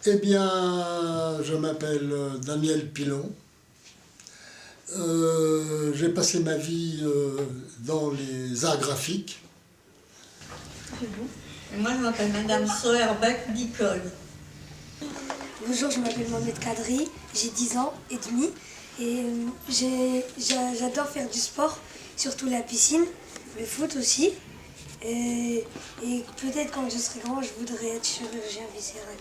Eh bien, je m'appelle Daniel Pilon. J'ai passé ma vie dans les arts graphiques. Et moi, je m'appelle Madame Soerbeck Nicole. Bonjour, je m'appelle Mohamed Kadri, j'ai 10 ans et demi et j'adore faire du sport, surtout la piscine, le foot aussi. Et peut-être quand je serai grand, je voudrais être chirurgien viscéral.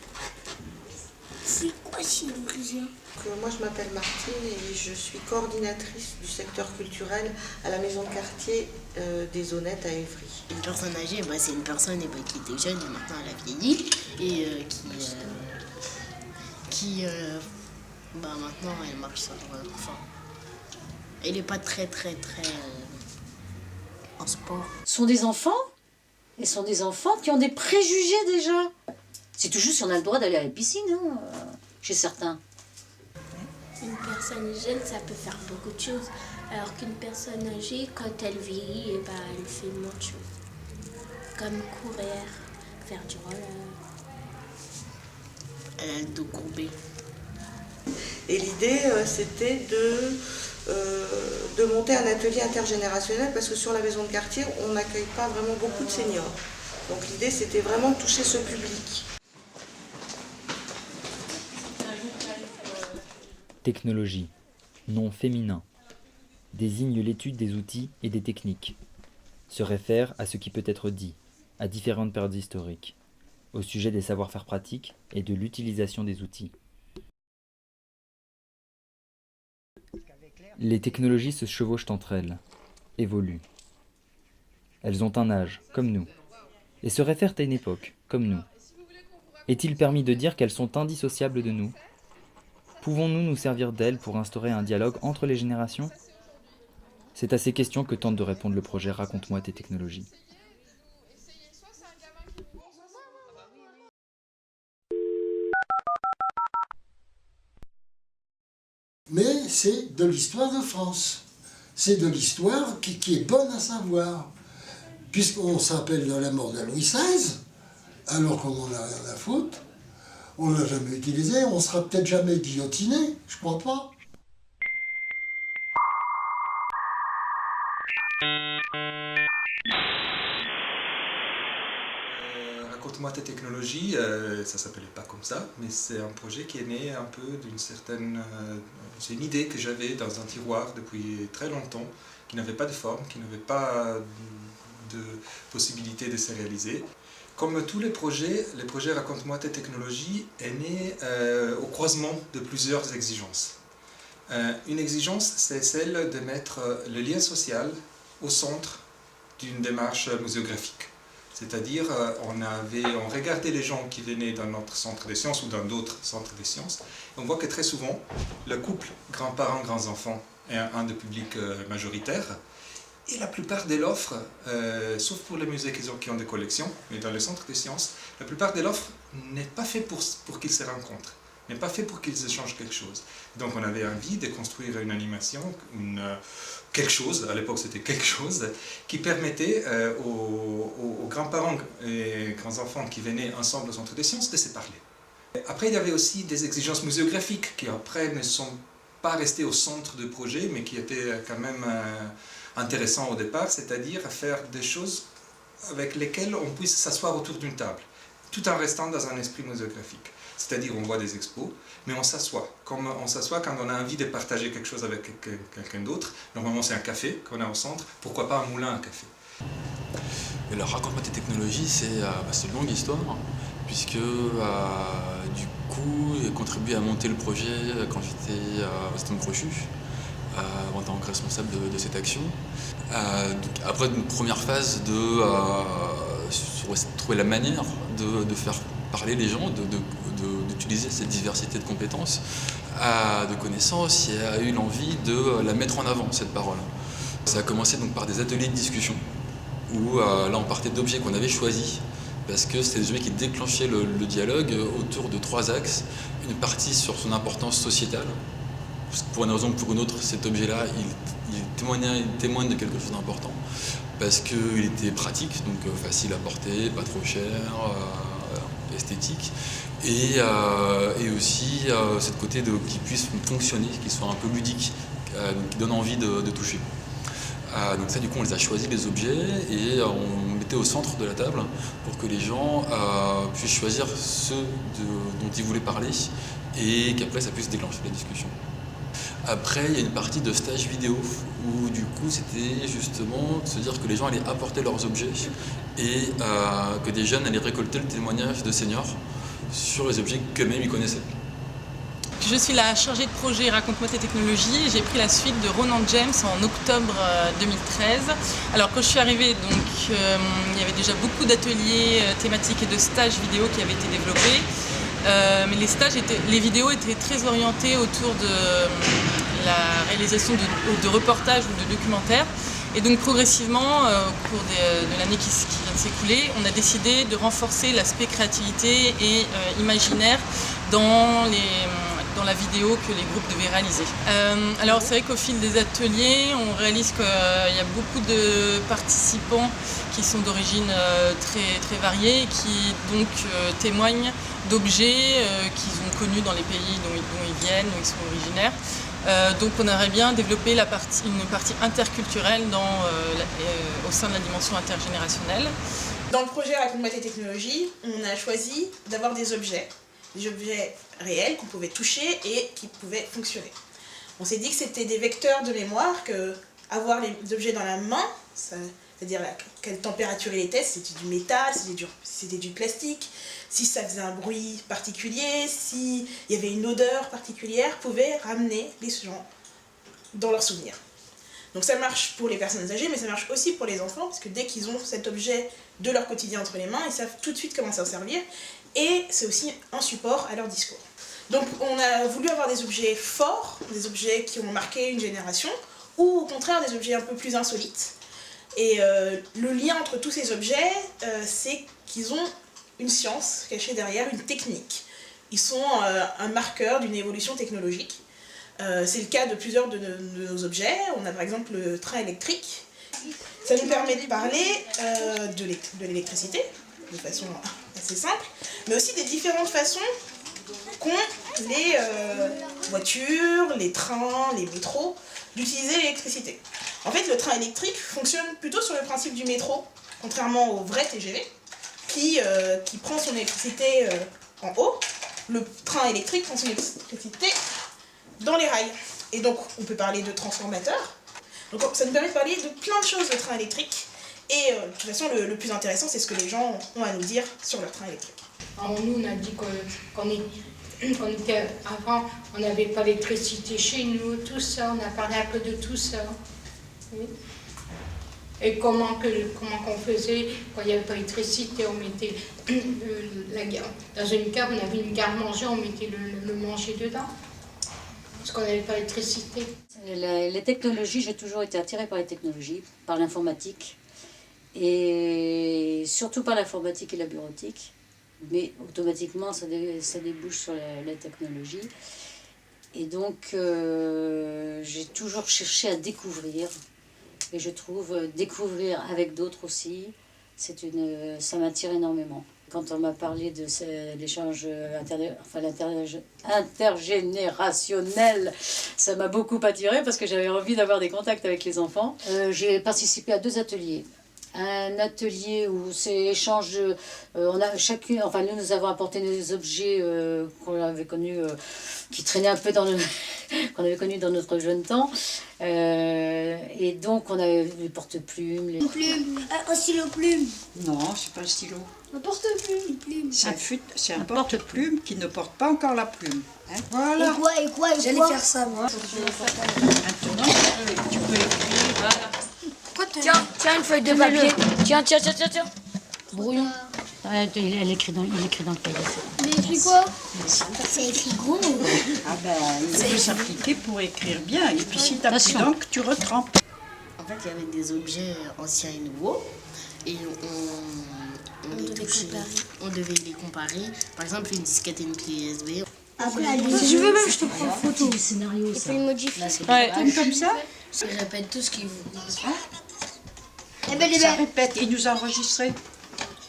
C'est quoi chirurgien? Moi je m'appelle Martine et je suis coordinatrice du secteur culturel à la maison de quartier des Honnêtes à Évry. Une personne âgée, c'est une personne qui était jeune et maintenant elle a vieilli et qui maintenant elle marche sur elle n'est pas très en sport. Ce sont des enfants, et ce sont des enfants qui ont des préjugés déjà. C'est tout juste si on a le droit d'aller à la piscine, chez certains. Une personne jeune, ça peut faire beaucoup de choses, alors qu'une personne âgée, quand elle vieillit, elle fait moins de choses. Comme courir, faire du roller. Elle a le dos courbé. Et l'idée c'était de monter un atelier intergénérationnel parce que sur la maison de quartier, on n'accueille pas vraiment beaucoup de seniors. Donc l'idée c'était vraiment de toucher ce public. Technologie, nom féminin, désigne l'étude des outils et des techniques, se réfère à ce qui peut être dit, à différentes périodes historiques, au sujet des savoir-faire pratiques et de l'utilisation des outils. Les technologies se chevauchent entre elles, évoluent. Elles ont un âge, comme nous, et se réfèrent à une époque, comme nous. Est-il permis de dire qu'elles sont indissociables de nous ? Pouvons-nous nous servir d'elles pour instaurer un dialogue entre les générations ? C'est à ces questions que tente de répondre le projet Raconte-moi tes technologies. Mais c'est de l'histoire de France. C'est de l'histoire qui est bonne à savoir. Puisqu'on s'appelle de la mort de Louis XVI, alors qu'on n'en a rien à foutre. On ne l'a jamais utilisé, on ne sera peut-être jamais guillotiné, je crois pas. Raconte-moi tes technologies, ça s'appelait pas comme ça, mais c'est un projet qui est né un peu d'une certaine... c'est une idée que j'avais dans un tiroir depuis très longtemps, qui n'avait pas de forme, qui n'avait pas de possibilité de se réaliser. Comme tous les projets Raconte-moi tes technologies est né au croisement de plusieurs exigences. Une exigence, c'est celle de mettre le lien social au centre d'une démarche muséographique. C'est-à-dire, on regardait les gens qui venaient dans notre centre des sciences ou dans d'autres centres des sciences, et on voit que très souvent, le couple grands-parents, grands-enfants est un des publics majoritaires. Et la plupart de l'offre, sauf pour les musées qui ont des collections, mais dans le centre des sciences, la plupart de l'offre n'est pas fait pour qu'ils se rencontrent, n'est pas fait pour qu'ils échangent quelque chose. Donc on avait envie de construire une animation, quelque chose, à l'époque c'était quelque chose, qui permettait aux grands-parents et grands-enfants qui venaient ensemble au centre des sciences de se parler. Après il y avait aussi des exigences muséographiques qui après ne sont pas restées au centre du projet, mais qui étaient quand même... intéressant au départ, c'est-à-dire faire des choses avec lesquelles on puisse s'asseoir autour d'une table, tout en restant dans un esprit muséographique. C'est-à-dire on voit des expos, mais on s'assoit, comme on s'assoit quand on a envie de partager quelque chose avec quelqu'un d'autre. Normalement c'est un café qu'on a au centre, pourquoi pas un moulin à café. Et alors Raconte-moi tes technologies, c'est une longue histoire, puisque du coup j'ai contribué à monter le projet quand j'étais au Stade Crochu. En tant que responsable de cette action. Après une première phase de trouver la manière de faire parler les gens, d'utiliser cette diversité de compétences, de connaissances, il y a eu l'envie de la mettre en avant, cette parole. Ça a commencé donc par des ateliers de discussion, où là on partait d'objets qu'on avait choisis, parce que c'était des objets qui déclenchaient le dialogue autour de 3 axes. Une partie sur son importance sociétale, parce que pour une raison ou pour une autre, cet objet-là, il témoigne de quelque chose d'important. Parce qu'il était pratique, donc facile à porter, pas trop cher, esthétique, et aussi cette côté qui puisse fonctionner, qui soit un peu ludique, qui donne envie de toucher. Donc ça, du coup, on les a choisis, les objets, et on mettait au centre de la table pour que les gens puissent choisir ceux dont ils voulaient parler, et qu'après ça puisse déclencher la discussion. Après, il y a une partie de stage vidéo où du coup c'était justement de se dire que les gens allaient apporter leurs objets et que des jeunes allaient récolter le témoignage de seniors sur les objets qu'eux-mêmes ils connaissaient. Je suis la chargée de projet Raconte-moi tes technologies et j'ai pris la suite de Ronan James en octobre 2013. Alors quand je suis arrivée, donc, il y avait déjà beaucoup d'ateliers thématiques et de stages vidéo qui avaient été développés. Mais les vidéos étaient très orientées autour de la réalisation de reportages ou de documentaires. Et donc progressivement, au cours de l'année qui vient de s'écouler, on a décidé de renforcer l'aspect créativité et imaginaire dans la vidéo que les groupes devaient réaliser. Alors c'est vrai qu'au fil des ateliers, on réalise qu'il y a beaucoup de participants qui sont d'origine très, très variée et qui donc témoignent d'objets qu'ils ont connus dans les pays dont ils viennent, où ils sont originaires. Donc on aimerait bien développer une partie interculturelle au sein de la dimension intergénérationnelle. Dans le projet Raconte-moi tes technologies, on a choisi d'avoir des objets réels qu'on pouvait toucher et qui pouvaient fonctionner. On s'est dit que c'était des vecteurs de mémoire, que avoir les objets dans la main, c'est-à-dire quelle température il était, si c'était du métal, si c'était du plastique, si ça faisait un bruit particulier, s'il y avait une odeur particulière, pouvait ramener les gens dans leurs souvenirs. Donc ça marche pour les personnes âgées, mais ça marche aussi pour les enfants, parce que dès qu'ils ont cet objet de leur quotidien entre les mains, ils savent tout de suite comment s'en servir, et c'est aussi un support à leur discours. Donc on a voulu avoir des objets forts, des objets qui ont marqué une génération, ou au contraire des objets un peu plus insolites. Et le lien entre tous ces objets, c'est qu'ils ont une science cachée derrière, une technique. Ils sont un marqueur d'une évolution technologique. C'est le cas de plusieurs de nos objets. On a par exemple le train électrique. Ça nous permet de parler de l'électricité, de façon assez simple, mais aussi des différentes façons qu'ont les voitures, les trains, les métros, d'utiliser l'électricité. En fait, le train électrique fonctionne plutôt sur le principe du métro, contrairement au vrai TGV, qui prend son électricité en haut. Le train électrique prend son électricité dans les rails. Et donc, on peut parler de transformateurs. Donc, ça nous permet de parler de plein de choses, le train électrique. Et de toute façon, le plus intéressant, c'est ce que les gens ont à nous dire sur leur train électrique. Alors, nous, on a dit qu'on était avant, on n'avait pas d'électricité chez nous, tout ça, on a parlé un peu de tout ça. Oui. Et comment qu'on faisait quand il n'y avait pas d'électricité, on mettait dans une cave, on avait une garde-manger, on mettait le manger dedans, parce qu'on n'avait pas d'électricité. Les technologies, j'ai toujours été attirée par les technologies, par l'informatique, et surtout par l'informatique et la bureautique, mais automatiquement ça débouche sur la technologie. Et donc j'ai toujours cherché à découvrir, et je trouve découvrir avec d'autres aussi, ça m'attire énormément. Quand on m'a parlé de l'échange intergénérationnel, ça m'a beaucoup attiré parce que j'avais envie d'avoir des contacts avec les enfants. J'ai participé à 2 ateliers. Un atelier où c'est échange, nous avons apporté des objets qu'on avait connus, qui traînaient un peu qu'on avait connus dans notre jeune temps. Et donc on avait les porte-plumes. Une plume, un stylo-plume. Non, c'est pas un stylo. Un porte-plume. C'est un porte-plume qui ne porte pas encore la plume. Hein, voilà. Et quoi J'allais faire ça, moi. Maintenant, tu peux écrire. Voilà. Tiens, une feuille de papier. Tiens. Brouillon. Il écrit dans le cahier. Mais écrit quoi? C'est écrit gros. Ah ben, il faut s'appliquer pour écrire bien. Et puis si t'as plus d'encre, tu retrempes. En fait, il y avait des objets anciens et nouveaux. Et on devait les comparer. Par exemple, une disquette et une clé USB. Après, si je veux même, je te prends une photo. Le scénario, Il faut le modifier. Comme ça. Ils répètent tout ce qu'ils vous disent. Ça répète, et nous enregistrer.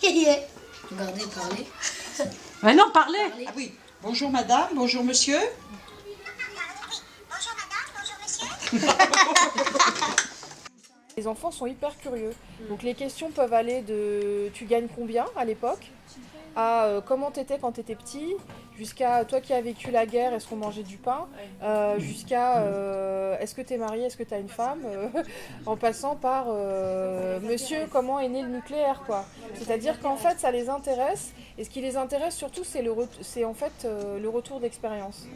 Regardez, parler. Mais non, parlez. Ah oui. Bonjour madame, bonjour monsieur. Les enfants sont hyper curieux. Donc les questions peuvent aller de « tu gagnes combien ?» à l'époque, à « comment t'étais quand t'étais petit ?» jusqu'à « toi qui as vécu la guerre, est-ce qu'on mangeait du pain ?» jusqu'à « est-ce que t'es marié, est-ce que t'as une femme ?» en passant par « monsieur, comment est né le nucléaire ?» quoi. C'est-à-dire qu'en fait ça les intéresse, et ce qui les intéresse surtout c'est en fait le retour d'expérience.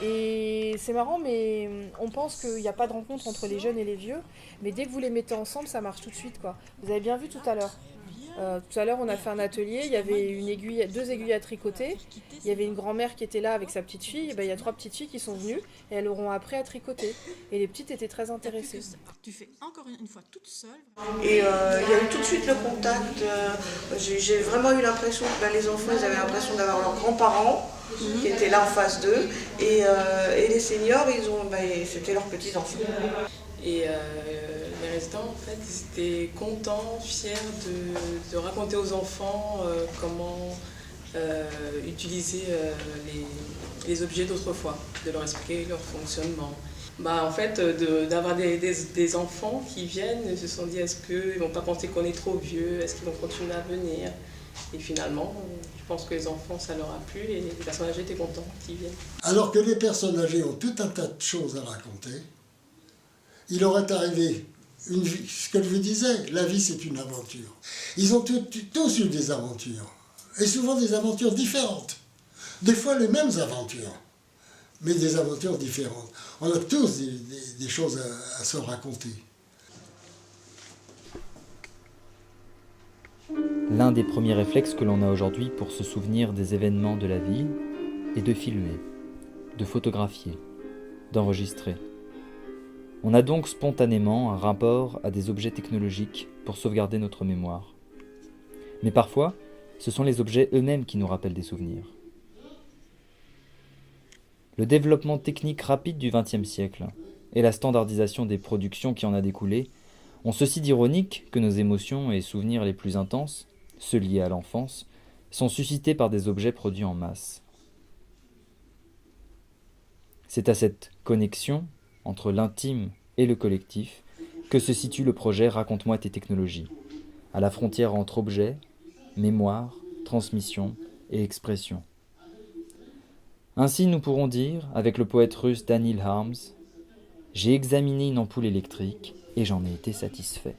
Et c'est marrant, mais on pense qu'il n'y a pas de rencontre entre les jeunes et les vieux, mais dès que vous les mettez ensemble, ça marche tout de suite, quoi. Vous avez bien vu tout à l'heure. Tout à l'heure, on a fait un atelier, il y avait 2 aiguilles à tricoter, il y avait une grand-mère qui était là avec sa petite fille, et ben, il y a 3 petites filles qui sont venues, et elles auront appris à tricoter. Et les petites étaient très intéressées. Tu fais encore une fois toute seule. Et il y a eu tout de suite le contact, j'ai vraiment eu l'impression que les enfants, ils avaient l'impression d'avoir leurs grands-parents, qui étaient là en face d'eux, et les seniors, c'était leurs petits-enfants. Et les résidents, en fait, ils étaient contents, fiers de raconter aux enfants comment utiliser les objets d'autrefois, de leur expliquer leur fonctionnement. En fait, d'avoir des enfants qui viennent, ils se sont dit, est-ce qu'ils ne vont pas penser qu'on est trop vieux, est-ce qu'ils vont continuer à venir? Et finalement, je pense que les enfants, ça leur a plu et les personnes âgées étaient contents qu'ils viennent. Alors que les personnes âgées ont tout un tas de choses à raconter, il aurait arrivé une vie, ce que je vous disais, la vie c'est une aventure. Ils ont tous eu des aventures, et souvent des aventures différentes. Des fois les mêmes aventures, mais des aventures différentes. On a tous des choses à se raconter. L'un des premiers réflexes que l'on a aujourd'hui pour se souvenir des événements de la vie est de filmer, de photographier, d'enregistrer. On a donc spontanément un rapport à des objets technologiques pour sauvegarder notre mémoire. Mais parfois, ce sont les objets eux-mêmes qui nous rappellent des souvenirs. Le développement technique rapide du XXe siècle et la standardisation des productions qui en a découlé ont ceci d'ironique que nos émotions et souvenirs les plus intenses, ceux liés à l'enfance, sont suscités par des objets produits en masse. C'est à cette connexion entre l'intime et le collectif que se situe le projet Raconte-moi tes technologies, à la frontière entre objet, mémoire, transmission et expression. Ainsi nous pourrons dire, avec le poète russe Daniil Harms, « J'ai examiné une ampoule électrique et j'en ai été satisfait ».